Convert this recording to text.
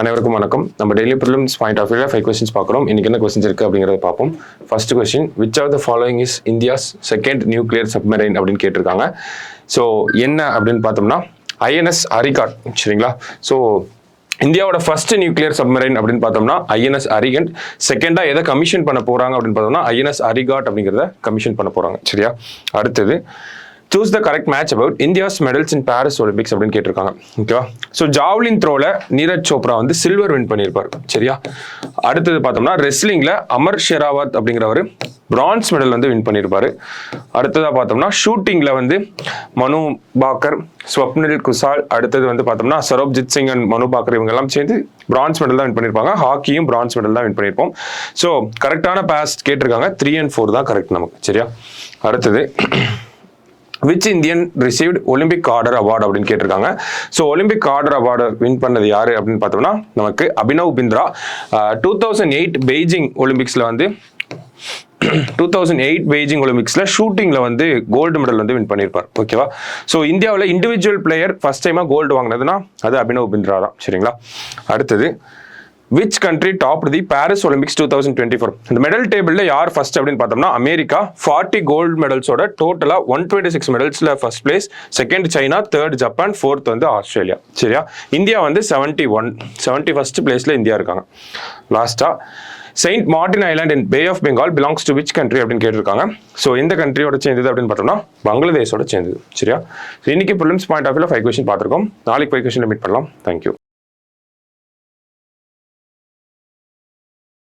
அனைவருக்கும் வணக்கம். நம்ம டெய்லி ப்ரிலிம்ஸ் பாயிண்ட் ஆஃப் வியூல 5 கொஸ்டின்ஸ் பார்க்குறோம். இன்னைக்கு என்ன கொஸ்டின்ஸ் இருக்கு அப்படிங்கிறத பார்ப்போம். First question, which of the following is India's second nuclear submarine அப்படின்னு கேட்டிருக்காங்க. ஸோ என்ன அப்படின்னு பார்த்தோம்னா ஐஎன்எஸ் அரிகாட். சரிங்களா? ஸோ இந்தியாவோட ஃபர்ஸ்ட் நியூக்ளியர் சப்மரைன் அப்படின்னு பார்த்தோம்னா ஐஎன்எஸ் அரிகண்ட். செகண்டா எதை கமிஷன் பண்ண போறாங்க அப்படின்னு பார்த்தோம்னா ஐஎன்எஸ் அரிகாட் அப்படிங்கிறத கமிஷன் பண்ண போறாங்க. சரியா? அடுத்தது, choose the correct match about India's medals in Paris Olympics அப்படின்னு கேட்டிருக்காங்க. ஓகேவா? ஸோ ஜாவ்லின் த்ரோல நீரஜ் சோப்ரா வந்து சில்வர் வின் பண்ணியிருப்பார். சரியா? அடுத்தது பார்த்தோம்னா ரெஸ்லிங்ல அமர் ஷெராவத் அப்படிங்கிறவர் பிரான்ஸ் மெடல் வந்து வின் பண்ணியிருப்பாரு. அடுத்ததாக பார்த்தோம்னா ஷூட்டிங்ல வந்து மனு பாக்கர், ஸ்வப்னில் குசால், அடுத்தது வந்து பார்த்தோம்னா சரோப்ஜித் சிங் அண்ட் மனு பாக்கர் இவங்க எல்லாம் சேர்ந்து பிரான்ஸ் மெடல் தான் வின் பண்ணியிருப்பாங்க. ஹாக்கியும் பிரான்ஸ் மெடல் தான் வின் பண்ணியிருப்போம். ஸோ கரெக்டான பாஸ் கேட்டிருக்காங்க. 3 and 4 தான் கரெக்ட் நமக்கு. சரியா? அடுத்தது, which Indian received Olympic order award அப்படின்னு கேட்டிருக்காங்க. So Olympic order award win பண்ணது யாரு அப்படின்னு பார்த்தோம்னா நமக்கு அபினவ் பிந்த்ரா. 2008 பெய்ஜிங் ஒலிம்பிக்ஸ்ல வந்து 2008 பெய்ஜிங் ஒலிம்பிக்ஸ்ல ஷூட்டிங்ல வந்து கோல்டு மெடல் வந்து வின் பண்ணியிருப்பார். ஓகேவா? ஸோ இந்தியாவில் இண்டிவிஜுவல் பிளேயர் ஃபர்ஸ்ட் டைமா கோல்டு வாங்கினதுன்னா அது அபினவ் பிந்த்ரா தான். சரிங்களா? அடுத்தது, which country topped the Paris Olympics 2024? இந்த மெடல் டேபிள்ல யார் ஃபர்ஸ்ட் அப்படின்னு பார்த்தோம்னா அமெரிக்கா 40 கோல்டு மெடல்ஸோட டோட்டலா 126 மெடல்ஸ்ல first place. Second China, third Japan, fourth வந்து ஆஸ்திரேலியா. சரியா? இந்தியா வந்து 71st பிளேஸ்ல இந்தியா இருக்காங்க. லாஸ்டா, Saint Martin island in Bay of Bengal belongs to which country அப்படின்னு கேட்டிருக்காங்க. ஸோ இந்த கண்ட்ரியோட சேர்ந்தது அப்படின்னு பார்த்தோம்னா பங்களாதேஷோட சேர்ந்தது. சரியா? இன்னைக்கு ப்ரிலிம்ஸ் பாயிண்ட் ஆஃப் வியூல 5 கொஸ்டின் பார்த்துருக்கோம். நாளைக்கு 5 கொஸ்டின் மீட் பண்ணலாம். தேங்க்யூ.